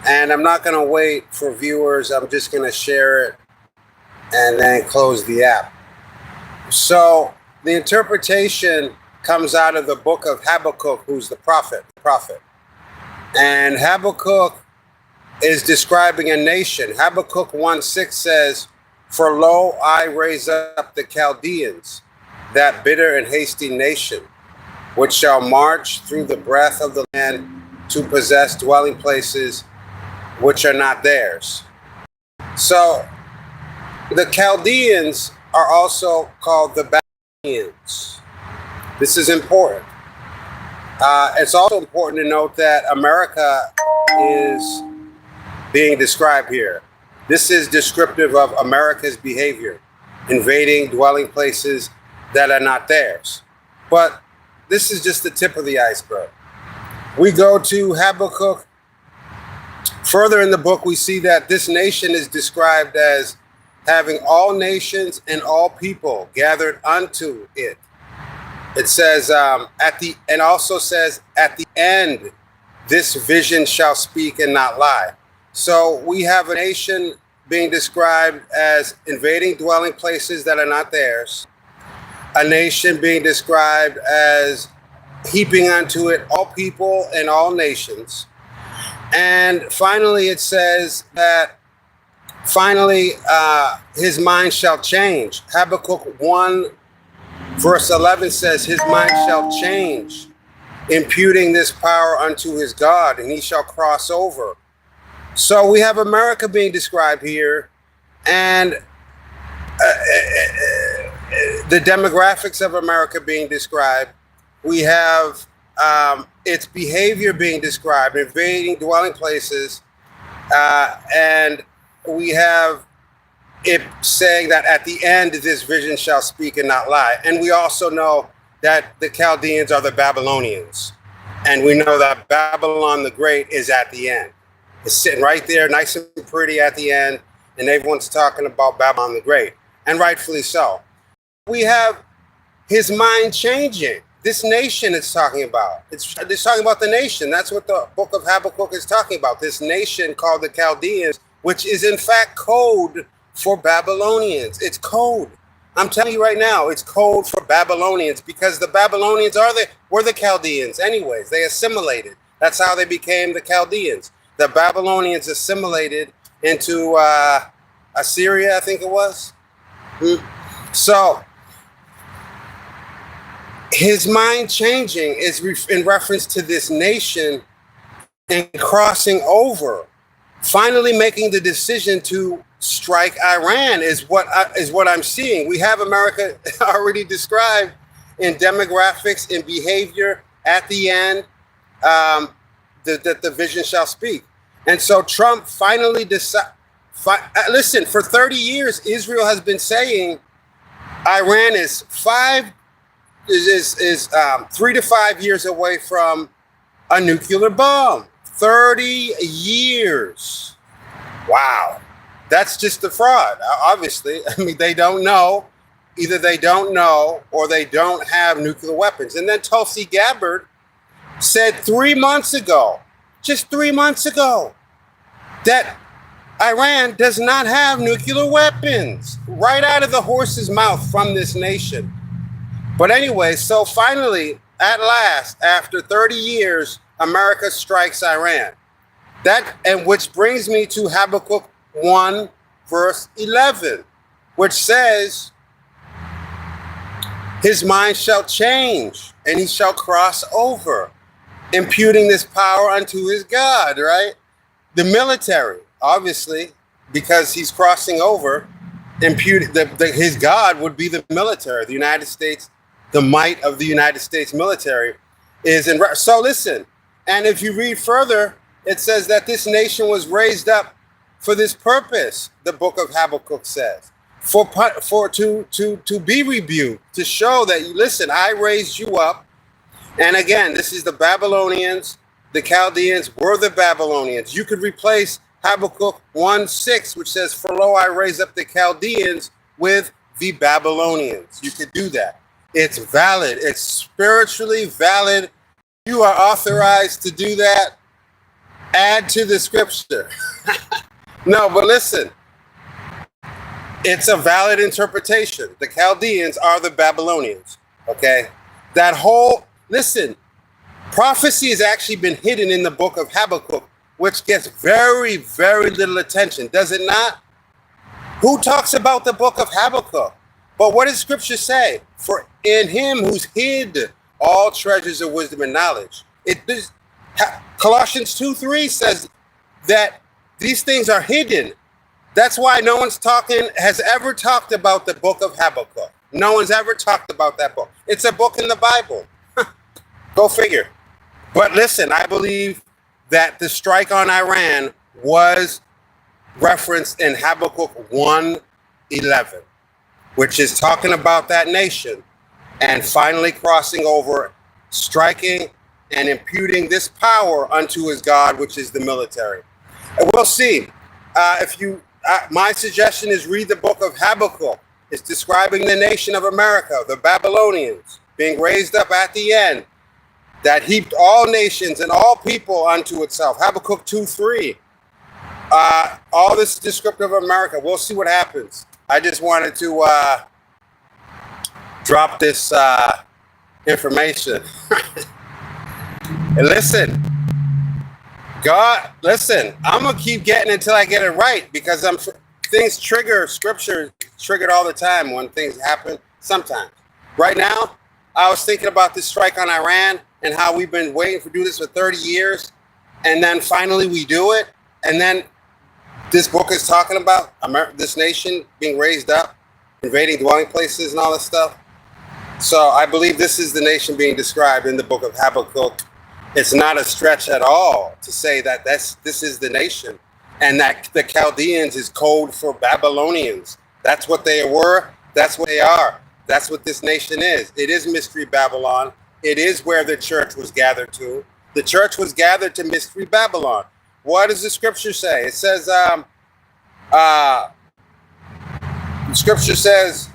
And I'm not going to wait for viewers. I'm just going to share it and then close the app. So the interpretation comes out of the book of Habakkuk, who's the prophet. And Habakkuk is describing a nation. Habakkuk 1:6 says, "For lo, I raise up the Chaldeans, that bitter and hasty nation, which shall march through the breadth of the land to possess dwelling places which are not theirs." So the Chaldeans are also called the Babylonians. This is important. It's also important to note that America is being described here. This is descriptive of America's behavior, invading dwelling places that are not theirs. But this is just the tip of the iceberg. We go to Habakkuk. Further in the book, we see that this nation is described as having all nations and all people gathered unto it. It says and also says, at the end, this vision shall speak and not lie. So we have a nation being described as invading dwelling places that are not theirs. A nation being described as heaping unto it all people and all nations. And finally, it says that his mind shall change. Habakkuk 1 verse 11 says, his mind shall change, imputing this power unto his God, and he shall cross over. So we have America being described here, and the demographics of America being described. We have its behavior being described, invading dwelling places, and we have it saying that at the end this vision shall speak and not lie. And we also know that the Chaldeans are the Babylonians, and we know that Babylon the Great is at the end. It's sitting right there, nice and pretty at the end, and everyone's talking about Babylon the Great, and rightfully so. We have his mind changing. This nation it's talking about. It's talking about the nation. That's what the book of Habakkuk is talking about. This nation called the Chaldeans, which is in fact code for Babylonians. It's code. I'm telling you right now, it's code for Babylonians, because the Babylonians were the Chaldeans anyways. They assimilated. That's how they became the Chaldeans. The Babylonians assimilated into Assyria, I think it was. So his mind changing is in reference to this nation and crossing over, finally making the decision to strike Iran is what I'm seeing. We have America already described in demographics, in behavior. At the end, that the vision shall speak. And so Trump finally listen, for 30 years, Israel has been saying Iran is 3 to 5 years away from a nuclear bomb. 30 years. Wow. That's just a fraud, obviously. I mean, they don't know. Either they don't know or they don't have nuclear weapons. And then Tulsi Gabbard said 3 months ago, just 3 months ago, that Iran does not have nuclear weapons. Right out of the horse's mouth from this nation. But anyway, so finally, at last, after 30 years, America strikes Iran. And which brings me to Habakkuk 1 verse 11, which says, his mind shall change and he shall cross over, imputing this power unto his God, right? The military, obviously, because he's crossing over, his God would be the military, the United States, the might of the United States military is in. So listen, and if you read further, it says that this nation was raised up for this purpose, the book of Habakkuk says, to be rebuked, to show that, listen, I raised you up. And again, this is the Babylonians. The Chaldeans were the Babylonians. You could replace Habakkuk 1:6, which says, for lo, I raise up the Chaldeans, with the Babylonians. You could do that. It's valid. It's spiritually valid. You are authorized to do that. add to the scripture. No, but listen, it's a valid interpretation. The Chaldeans are the Babylonians. Okay? Listen, prophecy has actually been hidden in the book of Habakkuk, which gets very, very little attention, does it not? Who talks about the book of Habakkuk? But what does scripture say? For in him who's hid all treasures of wisdom and knowledge. Colossians 2:3 says that these things are hidden. That's why no one's has ever talked about the book of Habakkuk. No one's ever talked about that book. It's a book in the Bible. Go figure. But listen, I believe that the strike on Iran was referenced in Habakkuk 1:11, which is talking about that nation and finally crossing over, striking and imputing this power unto his God, which is the military. And we'll see. My suggestion is read the book of Habakkuk. It's describing the nation of America, the Babylonians, being raised up at the end, that heaped all nations and all people unto itself. Habakkuk 2:3. All this descriptive of America. We'll see what happens. I just wanted to drop this information. And listen, God, listen, I'm going to keep getting until I get it right, because things trigger, scripture triggered all the time when things happen sometimes. Right now, I was thinking about this strike on Iran and how we've been waiting to do this for 30 years. And then finally we do it. And then this book is talking about this nation being raised up, invading dwelling places and all this stuff. So I believe this is the nation being described in the book of Habakkuk. It's not a stretch at all to say that this is the nation, and that the Chaldeans is code for Babylonians. That's what they were. That's what they are. That's what this nation is. It is Mystery Babylon. It is where the church was gathered to. The church was gathered to Mystery Babylon. What does the scripture say? It says, the scripture says,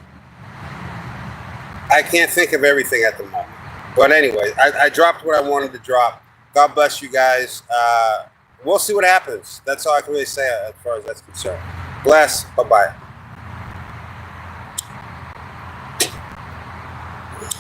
I can't think of everything at the moment. But anyway, I dropped what I wanted to drop. God bless you guys. We'll see what happens. That's all I can really say as far as that's concerned. Bless. Bye-bye.